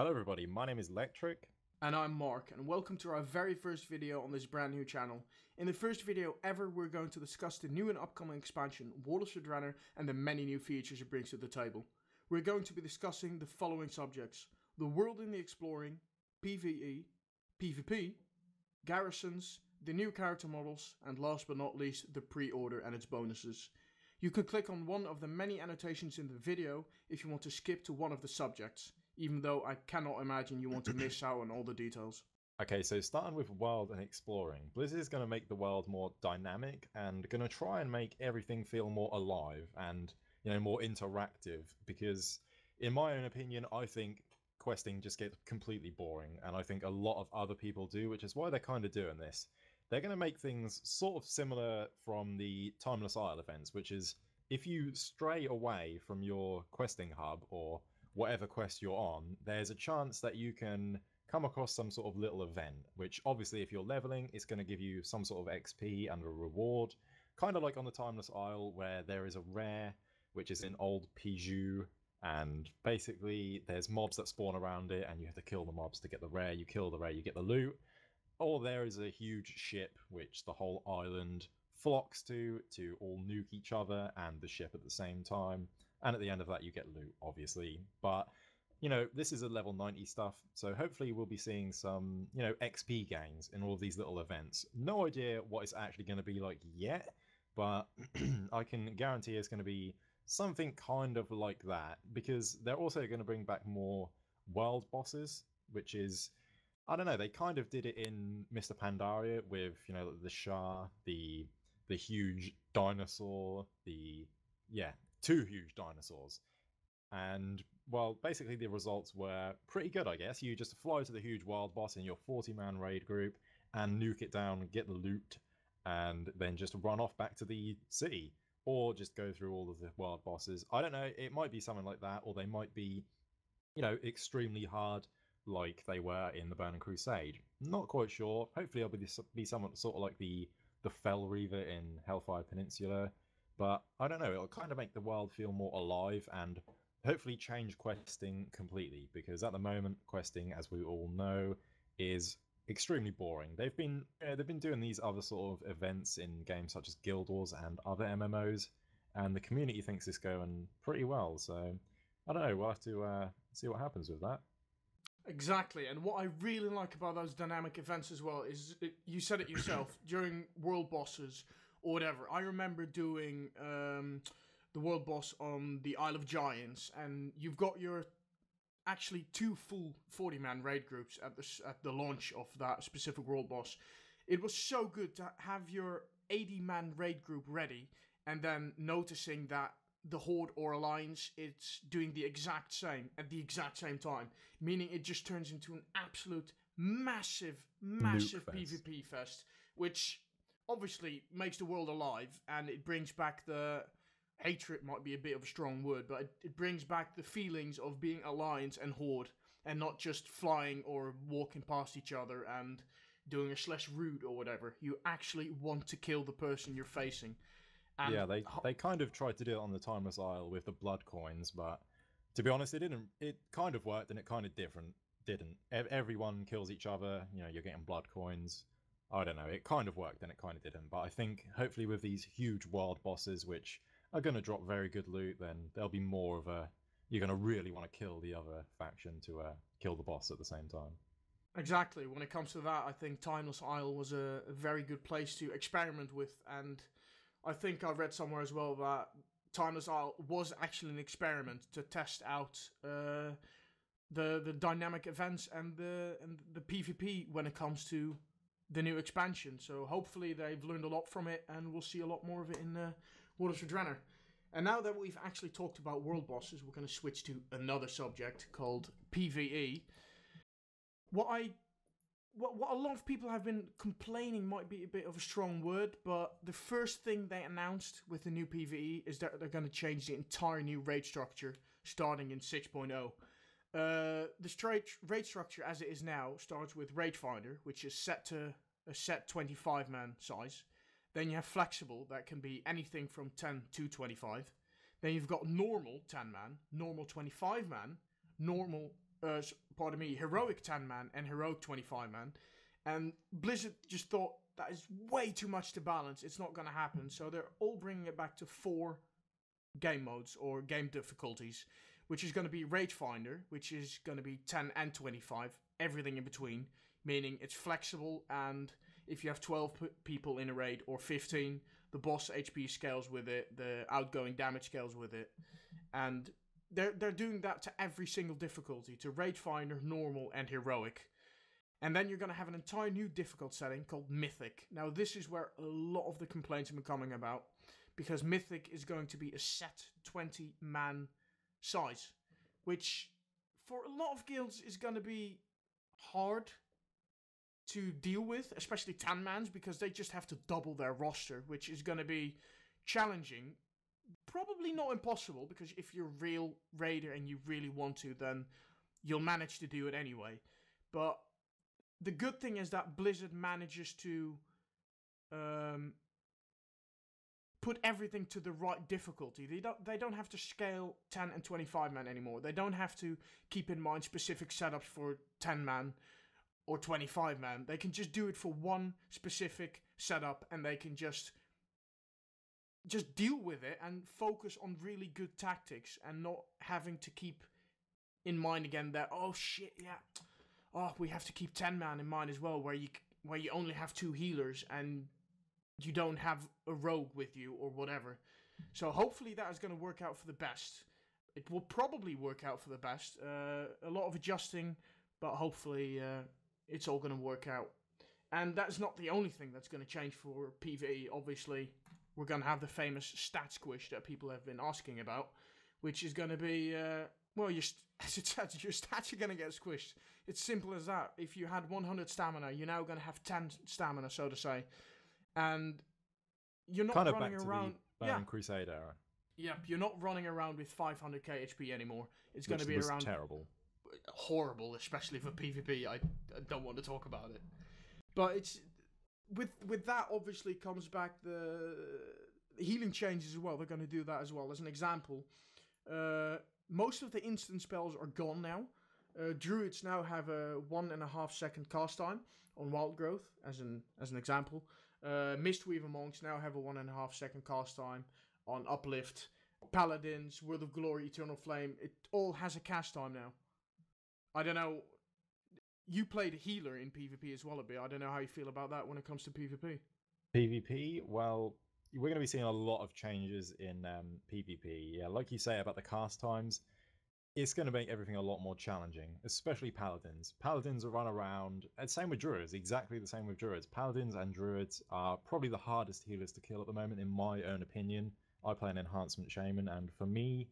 Hello everybody, my name is Electric. And I'm Mark, and welcome to our very first video on this brand new channel. In the first video ever, we're going to discuss the new and upcoming expansion, Warlords of Draenor, and the many new features it brings to the table. We're going to be discussing the following subjects: the world in the exploring, PvE, PvP, garrisons, the new character models, and last but not least, the pre-order and its bonuses. You can click on one of the many annotations in the video if you want to skip to one of the subjects, even though I cannot imagine you want to miss out on all the details. Okay, so starting with world and exploring, Blizzard is going to make the world more dynamic and going to try and make everything feel more alive and, more interactive, because in my own opinion, I think questing just gets completely boring, and I think a lot of other people do, which is why they're kind of doing this. They're going to make things sort of similar from the Timeless Isle events, which is if you stray away from your questing hub or whatever quest you're on, there's a chance that you can come across some sort of little event, which obviously if you're leveling, it's going to give you some sort of XP and a reward, kind of like on the Timeless Isle where there is a rare, which is in Old Piju, and basically there's mobs that spawn around it and you have to kill the mobs to get the rare. You kill the rare, you get the loot. Or there is a huge ship which the whole island flocks to all nuke each other and the ship at the same time. And at the end of that, you get loot, obviously. But, this is a level 90 stuff. So hopefully we'll be seeing some, XP gains in all of these little events. No idea what it's actually going to be like yet. But I can guarantee it's going to be something kind of like that. Because they're also going to bring back more world bosses, which is... I don't know, they kind of did it in Mr. Pandaria with, the Shah, the huge dinosaur, two huge dinosaurs. And, well, basically the results were pretty good, I guess. You just fly to the huge wild boss in your 40-man raid group and nuke it down, get the loot, and then just run off back to the city. Or just go through all of the wild bosses. I don't know, it might be something like that, or they might be, extremely hard, like they were in the Burning Crusade. Not quite sure. Hopefully it'll be somewhat sort of like the Fel Reaver in Hellfire Peninsula. But I don't know, it'll kind of make the world feel more alive and hopefully change questing completely, because at the moment questing, as we all know, is extremely boring. They've been doing these other sort of events in games such as Guild Wars and other MMOs, and the community thinks it's going pretty well. So I don't know, we'll have to see what happens with that. Exactly, and what I really like about those dynamic events as well is, you said it yourself, during world bosses or whatever. I remember doing the world boss on the Isle of Giants, and you've got your actually two full 40-man raid groups at the launch of that specific world boss. It was so good to have your 80-man raid group ready, and then noticing that the Horde or Alliance, it's doing the exact same at the exact same time, meaning it just turns into an absolute massive PvP fest, which obviously makes the world alive, and it brings back the hatred, might be a bit of a strong word, but it brings back the feelings of being Alliance and Horde, and not just flying or walking past each other and doing a /root or whatever. You actually want to kill the person you're facing. And yeah, they kind of tried to do it on the Timeless Isle with the blood coins, but to be honest, it didn't. It kind of worked and it kind of didn't. Everyone kills each other. You're getting blood coins. I don't know. It kind of worked and it kind of didn't. But I think hopefully with these huge wild bosses, which are going to drop very good loot, then there'll be more of a... You're going to really want to kill the other faction to kill the boss at the same time. Exactly. When it comes to that, I think Timeless Isle was a very good place to experiment with, and I think I read somewhere as well that Timeless Isle was actually an experiment to test out the dynamic events and the PvP when it comes to the new expansion. So hopefully they've learned a lot from it, and we'll see a lot more of it in Warlords of Draenor. And now that we've actually talked about world bosses, we're going to switch to another subject called PvE. What a lot of people have been complaining might be a bit of a strong word, but the first thing they announced with the new PvE is that they're going to change the entire new raid structure starting in 6.0. The raid structure as it is now starts with Raid Finder, which is set to a set 25-man size. Then you have Flexible, that can be anything from 10 to 25. Then you've got Normal 10-man, Normal 25-man, Normal pardon me, heroic 10-man and heroic 25-man. And Blizzard just thought that is way too much to balance. It's not going to happen. So they're all bringing it back to 4 game modes or game difficulties, which is going to be Raid Finder, which is going to be 10 and 25, everything in between, meaning it's flexible, and if you have 12 people in a raid or 15, the boss HP scales with it, the outgoing damage scales with it, and they're doing that to every single difficulty, to Raid Finder, normal, and heroic. And then you're going to have an entire new difficult setting called Mythic. Now, this is where a lot of the complaints have been coming about, because Mythic is going to be a set 20-man size, which for a lot of guilds is going to be hard to deal with, especially 10-mans, because they just have to double their roster, which is going to be challenging. Probably not impossible, because if you're a real raider and you really want to, then you'll manage to do it anyway. But the good thing is that Blizzard manages to put everything to the right difficulty. They don't have to scale 10 and 25-man anymore. They don't have to keep in mind specific setups for 10-man or 25-man. They can just do it for one specific setup, and they can just deal with it and focus on really good tactics, and not having to keep in mind again that, oh shit, yeah, oh, we have to keep 10-man in mind as well, where you only have 2 healers and you don't have a rogue with you or whatever. So hopefully that is going to work out for the best. It will probably work out for the best. A lot of adjusting, but hopefully it's all going to work out. And that's not the only thing that's going to change for PvE. Obviously, we're going to have the famous stat squish that people have been asking about, which is going to be, well, your stats are going to get squished. It's simple as that. If you had 100 stamina, you're now going to have 10 stamina, so to say. And you're not kind of running back around. To the Crusade era. Yep, you're not running around with 500k HP anymore. It's going to be was around terrible. Horrible, especially for PvP. I don't want to talk about it. But it's with that obviously comes back the healing changes as well. They're going to do that as well. As an example, most of the instant spells are gone now. Druids now have a 1.5 second cast time on Wild Growth, as an example. Mistweaver monks now have a 1.5 second cast time on Uplift. Paladins, World of Glory, Eternal Flame, it all has a cast time now. I don't know. You played a healer in PvP as well a bit. I don't know how you feel about that when it comes to PvP. PvP, well, we're going to be seeing a lot of changes in PvP. Yeah, like you say about the cast times, it's going to make everything a lot more challenging, especially Paladins. Paladins will run around, and same with Druids, exactly the same with Druids. Paladins and Druids are probably the hardest healers to kill at the moment, in my own opinion. I play an Enhancement Shaman, and for me,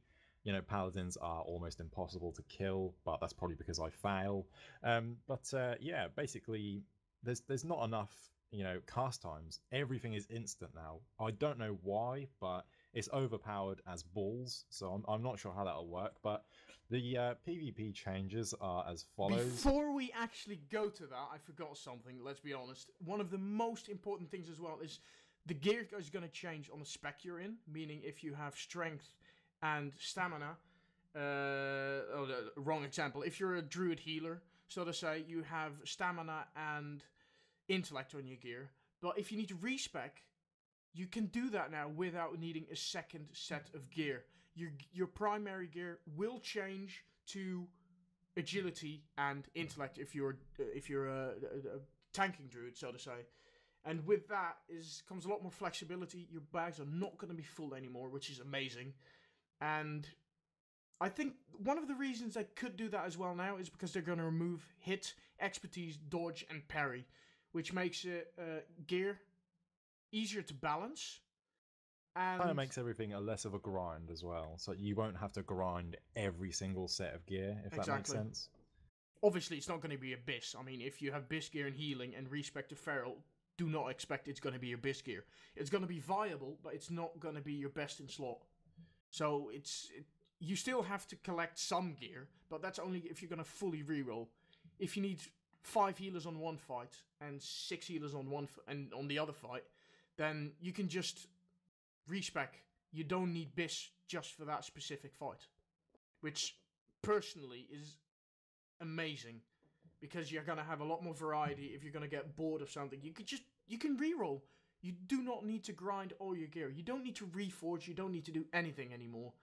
you know, Paladins are almost impossible to kill, but that's probably because I fail. Yeah, basically, there's not enough, you know, cast times. Everything is instant now. I don't know why, but it's overpowered as balls, so I'm not sure how that'll work, but the PvP changes are as follows. Before we actually go to that, I forgot something, let's be honest. One of the most important things as well is the gear is going to change on the spec you're in, meaning if you have strength and stamina, wrong example, if you're a druid healer, so to say, you have stamina and intellect on your gear, but if you need to respec, you can do that now without needing a second set of gear. Your primary gear will change to agility and intellect if you're a tanking druid, so to say. And with that comes a lot more flexibility. Your bags are not going to be full anymore, which is amazing. And I think one of the reasons they could do that as well now is because they're going to remove hit, expertise, dodge, and parry, which makes it gear easier to balance. And kind of makes everything a less of a grind as well, so you won't have to grind every single set of gear, if that makes sense. Obviously, it's not going to be Abyss. I mean, if you have Abyss gear and healing and respec to Feral, do not expect it's going to be Abyss gear. It's going to be viable, but it's not going to be your best in slot. So you still have to collect some gear, but that's only if you're going to fully reroll. If you need 5 healers on one fight and 6 healers on and on the other fight, then you can just respec. You don't need Biss just for that specific fight, which personally is amazing, because you're gonna have a lot more variety. If you're gonna get bored of something, you can reroll. You do not need to grind all your gear. You don't need to reforge. You don't need to do anything anymore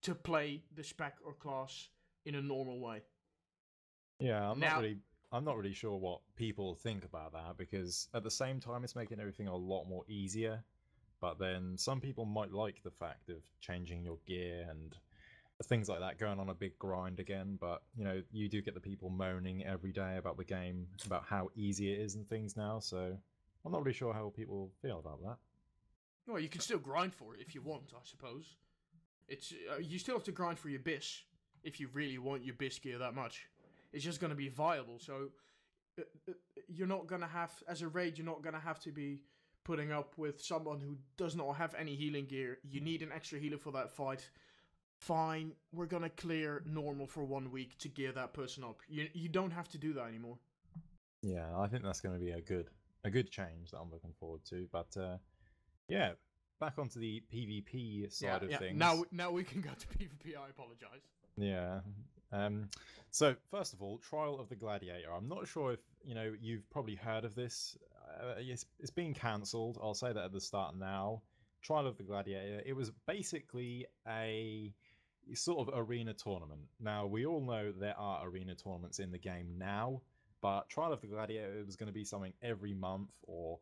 to play the spec or class in a normal way. Yeah, Now, I'm not really sure what people think about that, because at the same time it's making everything a lot more easier. But then some people might like the fact of changing your gear and things like that, going on a big grind again. But you do get the people moaning every day about the game, about how easy it is and things now. So I'm not really sure how people feel about that. well, you can still grind for it if you want, I suppose. It's you still have to grind for your bis if you really want your bis gear that much. It's just going to be viable. So you're not going to have, as a raid, you're not going to have to be putting up with someone who does not have any healing gear. You need an extra healer for that fight. Fine, we're going to clear normal for 1 week to gear that person up. You don't have to do that anymore. Yeah, I think that's going to be a good change that I'm looking forward to. But yeah, back onto the PvP side of things. Now we can go to PvP. I apologize. Yeah. So first of all, Trial of the Gladiator. I'm not sure if you've probably heard of this. It's been cancelled. I'll say that at the start now. Trial of the Gladiator. It was basically a sort of arena tournament. Now we all know there are arena tournaments in the game now, but Trial of the Gladiator was going to be something every month or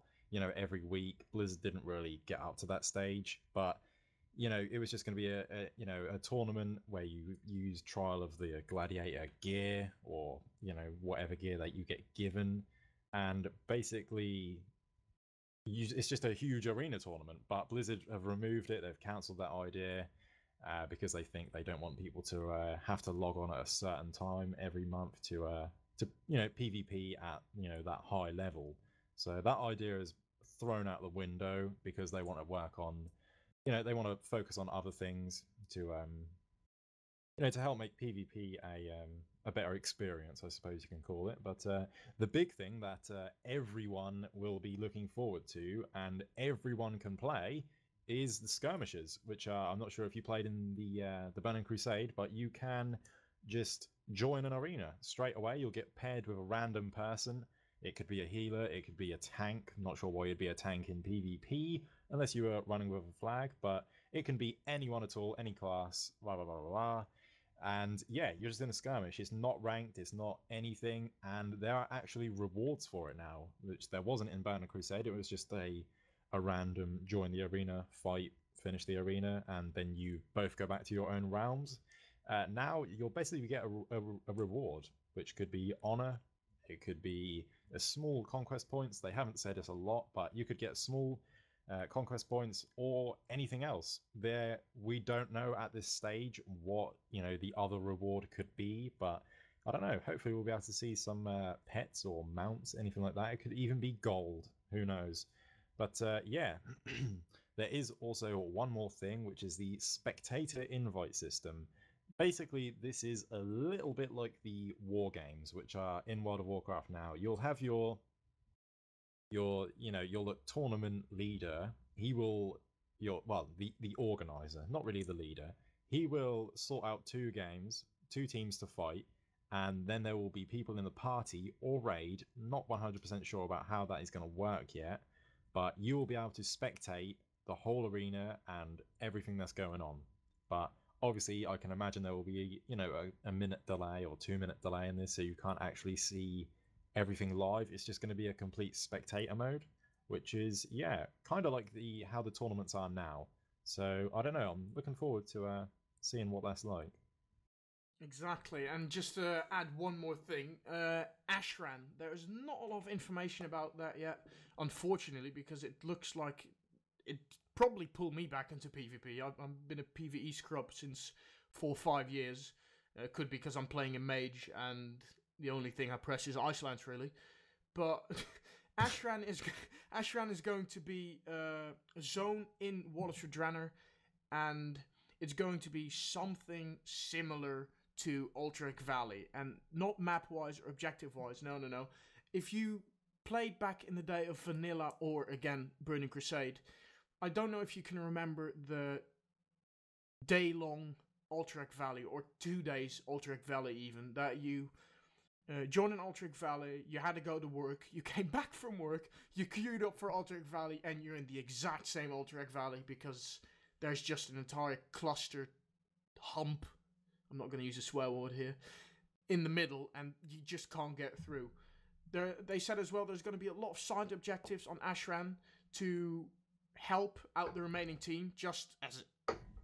every week. Blizzard didn't really get up to that stage, but it was just going to be a tournament where you use Trial of the Gladiator gear or whatever gear that you get given, and basically it's just a huge arena tournament. But Blizzard have removed it. They've cancelled that idea because they think they don't want people to have to log on at a certain time every month to PvP at that high level. So that idea is thrown out the window because they want to work on they want to focus on other things to to help make PvP a better experience, I suppose you can call it. But the big thing that everyone will be looking forward to and everyone can play is the skirmishes, which are, I'm not sure if you played in the Burning Crusade, but you can just join an arena straight away. You'll get paired with a random person. It could be a healer, it could be a tank. I'm not sure why you'd be a tank in PvP unless you were running with a flag, but it can be anyone at all, any class, blah blah blah blah blah. And yeah, you're just in a skirmish. It's not ranked, it's not anything, and there are actually rewards for it now, which there wasn't in Burning Crusade. It was just a random join the arena, fight, finish the arena, and then you both go back to your own realms. Now you'll basically get a reward, which could be honor, it could be a small conquest points. They haven't said it's a lot, but you could get small conquest points or anything else. We don't know at this stage what the other reward could be, but I don't know. Hopefully we'll be able to see some pets or mounts, anything like that. It could even be gold. Who knows? But yeah, there is also one more thing, which is the spectator invite system. Basically, this is a little bit like the war games, which are in World of Warcraft now. You'll have your tournament leader. He will the organizer, not really the leader. He will sort out two teams to fight, and then there will be people in the party or raid. Not 100% sure about how that is going to work yet, but you will be able to spectate the whole arena and everything that's going on. But obviously, I can imagine there will be a minute delay or 2 minute delay in this, so you can't actually see everything live. It's just going to be a complete spectator mode, which is kind of like how the tournaments are now. So I don't know. I'm looking forward to seeing what that's like. Exactly, and just to add one more thing, Ashran. There is not a lot of information about that yet, unfortunately, because it looks like it probably pulled me back into PvP. I've been a PvE scrub since 4 or 5 years. Could be because I'm playing a mage and the only thing I press is Ice Lance, really. But Ashran is going to be a zone in Warlords of Draenor, and it's going to be something similar to Alterac Valley, and not map-wise or objective-wise. No. If you played back in the day of Vanilla or, again, Burning Crusade, I don't know if you can remember the day-long Alterac Valley, or 2 days Alterac Valley even, that you joined in Alterac Valley, you had to go to work, you came back from work, you queued up for Alterac Valley, and you're in the exact same Alterac Valley because there's just an entire cluster hump, I'm not going to use a swear word here, in the middle, and you just can't get through. They said as well there's going to be a lot of side objectives on Ashran to help out the remaining team, just as,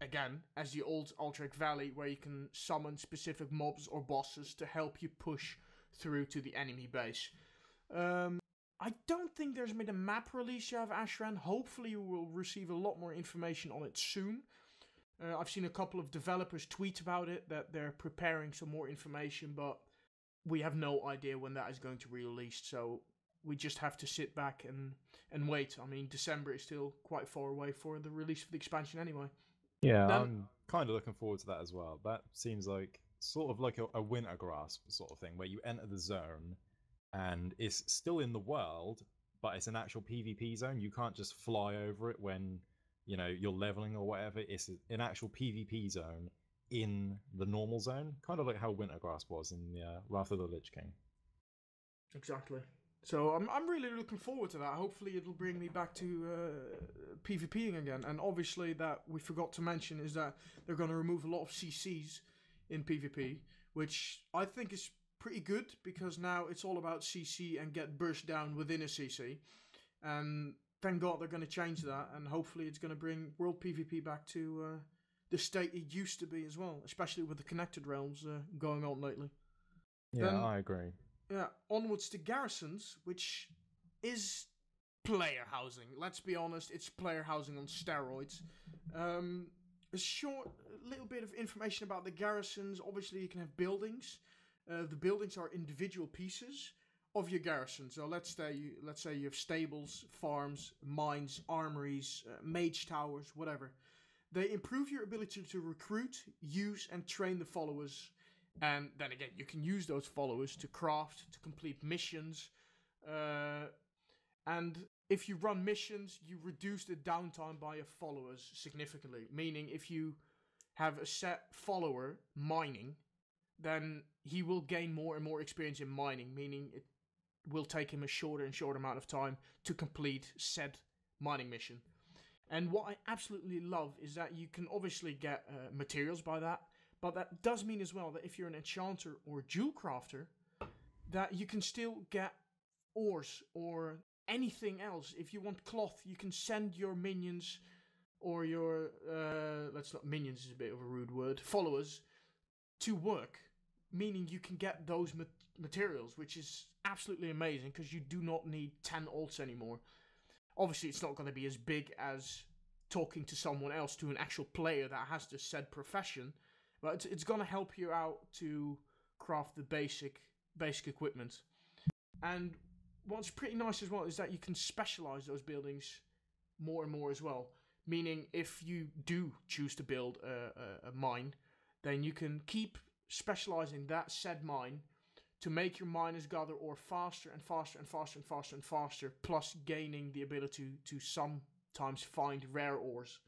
again, as the old Alterac Valley, where you can summon specific mobs or bosses to help you push through to the enemy base. I don't think there's been a map release yet of Ashran. Hopefully we'll receive a lot more information on it soon. I've seen a couple of developers tweet about it, that they're preparing some more information, but we have no idea when that is going to be released, so we just have to sit back and wait. I mean, December is still quite far away for the release of the expansion anyway. Yeah, I'm kind of looking forward to that as well. That seems like sort of like a winter grasp sort of thing, where you enter the zone and it's still in the world, but it's an actual PvP zone. You can't just fly over it when, you know, you're leveling or whatever. It's an actual PvP zone in the normal zone, kind of like how Wintergrasp was in Wrath of the Lich King. Exactly. So I'm really looking forward to that. Hopefully it'll bring me back to PvPing again. And obviously that we forgot to mention is that they're going to remove a lot of CCs in PvP, which I think is pretty good, because now it's all about CC and get burst down within a CC. And thank God they're going to change that, and hopefully it's going to bring World PvP back to the state it used to be as well, especially with the Connected Realms going on lately. Yeah, then, I agree. Yeah, onwards to Garrisons, which is player housing. Let's be honest, it's player housing on steroids. A short little bit of information about the Garrisons. Obviously, you can have buildings. The buildings are individual pieces of your garrison. So let's say you have stables, farms, mines, armories, mage towers, whatever. They improve your ability to recruit, use, and train the followers. And then again, you can use those followers to craft, to complete missions. And if you run missions, you reduce the downtime by your followers significantly. Meaning, if you have a set follower mining, then he will gain more and more experience in mining, meaning it will take him a shorter and shorter amount of time to complete said mining mission. And what I absolutely love is that you can obviously get materials by that, but that does mean as well that if you're an enchanter or jewel crafter, that you can still get ores or anything else. If you want cloth, you can send your minions or your, minions is a bit of a rude word, followers to work, meaning you can get those materials, which is absolutely amazing because you do not need 10 alts anymore. Obviously, it's not going to be as big as talking to someone else, to an actual player that has the said profession, but it's going to help you out to craft the basic equipment. And what's pretty nice as well is that you can specialize those buildings more and more as well. Meaning, if you do choose to build a mine, then you can keep specializing that said mine to make your miners gather ore faster and faster and faster and faster and faster, plus gaining the ability to sometimes find rare ores.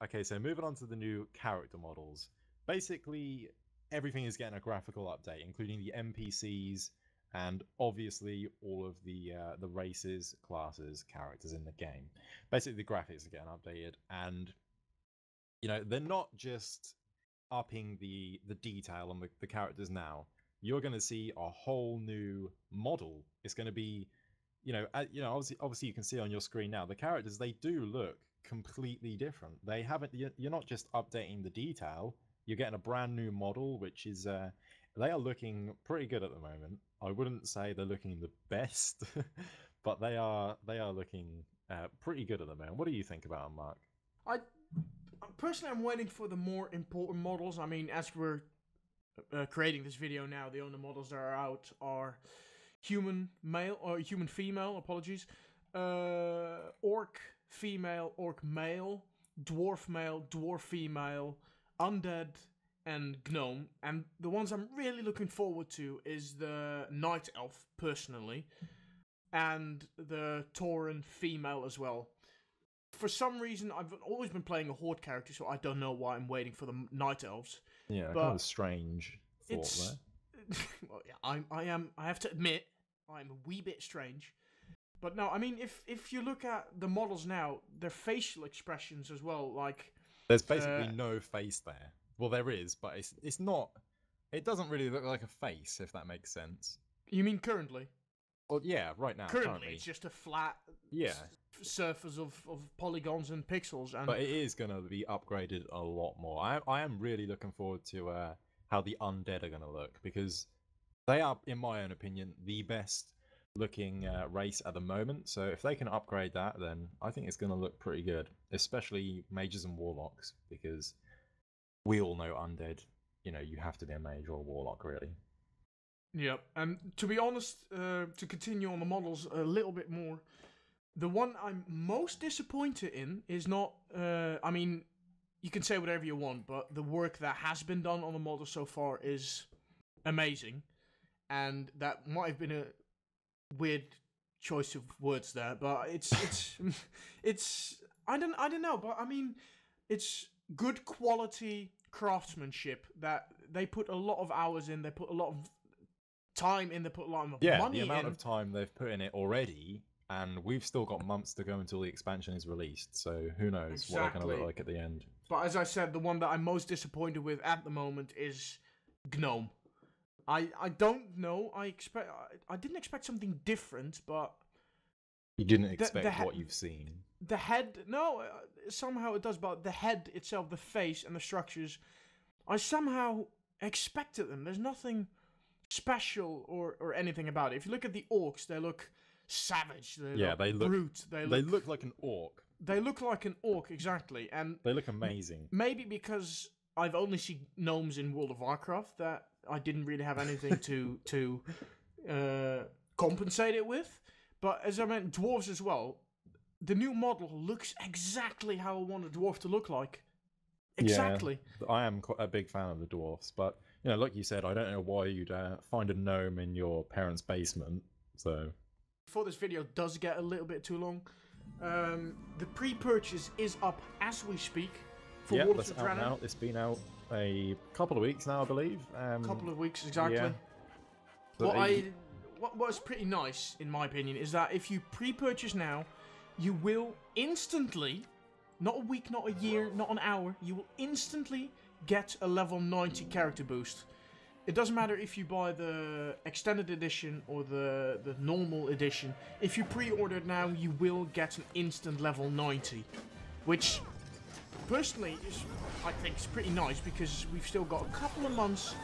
Okay, so moving on to the new character models. Basically, everything is getting a graphical update, including the NPCs and obviously all of the races, classes, characters in the game. Basically, the graphics are getting updated, and you know, they're not just upping the detail on the characters now. You're going to see a whole new model. It's going to be, obviously you can see on your screen now, the characters, they do look completely different. They haven't, you're not just updating the detail, you're getting a brand new model, which is, they are looking pretty good at the moment. I wouldn't say they're looking the best, but they are looking pretty good at the moment. What do you think about them, Mark? Personally, I'm waiting for the more important models. I mean, as we're creating this video now, the only models that are out are human male or human female. Apologies. Orc female, orc male, dwarf female, undead, and gnome. And the ones I'm really looking forward to is the night elf, personally, and the tauren female as well. For some reason, I've always been playing a horde character, so I don't know why I'm waiting for the night elves. Yeah, but kind of strange thought there. well, yeah, I have to admit, I'm a wee bit strange. But no, I mean, if you look at the models now, their facial expressions as well, like... There's basically no face there. Well, there is, but it's not... It doesn't really look like a face, if that makes sense. You mean currently? Well, yeah, right now, Currently, it's just a flat surface of polygons and pixels. And... But it is going to be upgraded a lot more. I am really looking forward to how the undead are going to look, because they are, in my own opinion, the best looking race at the moment. So if they can upgrade that, then I think it's going to look pretty good, especially mages and warlocks, because we all know undead, you have to be a mage or a warlock, really. Yep, and to be honest, to continue on the models a little bit more, the one I'm most disappointed in is not, I mean, you can say whatever you want, but the work that has been done on the model so far is amazing, and that might have been a weird choice of words there, but it's I don't know, but I mean, it's good quality craftsmanship that they put a lot of hours in, they put a lot of time in, they put a lot of money in. The amount of time they've put in it already, and we've still got months to go until the expansion is released, so who knows what they're going to look like at the end. But as I said, the one that I'm most disappointed with at the moment is Gnome. I don't know, I didn't expect something different, but... You didn't expect what you've seen. The head, no, somehow it does, but the head itself, the face and the structures, I somehow expected them. There's nothing special or anything about it. If you look at the orcs, they look savage. They look brute. They look like an orc. They look like an orc, exactly. And they look amazing. Maybe because I've only seen gnomes in World of Warcraft that I didn't really have anything to compensate it with. But as I meant, dwarves as well. The new model looks exactly how I want a dwarf to look like. Exactly. Yeah, I am quite a big fan of the dwarfs, but like you said, I don't know why you'd find a gnome in your parents' basement. So, before this video does get a little bit too long, the pre-purchase is up as we speak for Warlords of Draenor. Now. It's been out a couple of weeks now, I believe. Couple of weeks exactly. Yeah. So what's pretty nice, in my opinion, is that if you pre-purchase now, you will instantly, not a week, not a year, not an hour, you will instantly get a level 90 character boost. It doesn't matter if you buy the extended edition or the normal edition. If you pre-order it now, you will get an instant level 90. Which, personally, I think is pretty nice, because we've still got a couple of months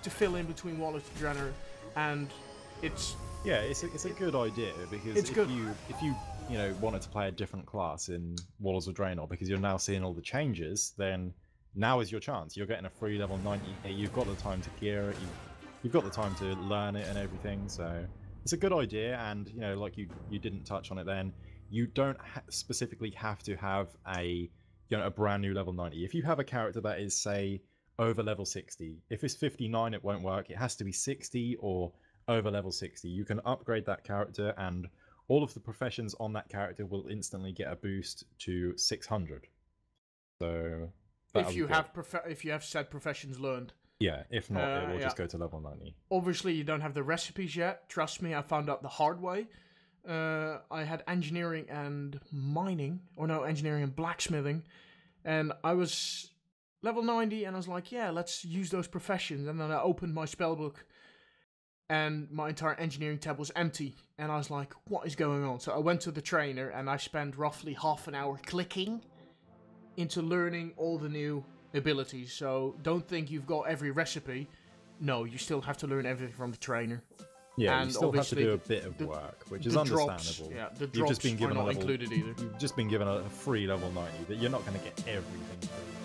to fill in between Warlords of Draenor, and it's a good idea, because if you wanted to play a different class in Warlords of Draenor, because you're now seeing all the changes, then now is your chance. You're getting a free level 90. You've got the time to gear it. You've got the time to learn it and everything. So it's a good idea. And like you didn't touch on it then. You don't specifically have to have a brand new level 90. If you have a character that is, say, over level 60, if it's 59, it won't work. It has to be 60 or over level 60. You can upgrade that character, and all of the professions on that character will instantly get a boost to 600. So if you have said professions learned. Yeah, if not, it will just go to level 90. Obviously, you don't have the recipes yet. Trust me, I found out the hard way. I had engineering and mining, engineering and blacksmithing, and I was level 90, and I was like, yeah, let's use those professions. And then I opened my spellbook, and my entire engineering tab was empty, and I was like, what is going on? So I went to the trainer, and I spent roughly half an hour clicking into learning all the new abilities. So don't think you've got every recipe. No, you still have to learn everything from the trainer. Yeah, and you still have to do a bit of work, which is understandable. The drops are not included either. You've just been given a free level 90 that you're not going to get everything through.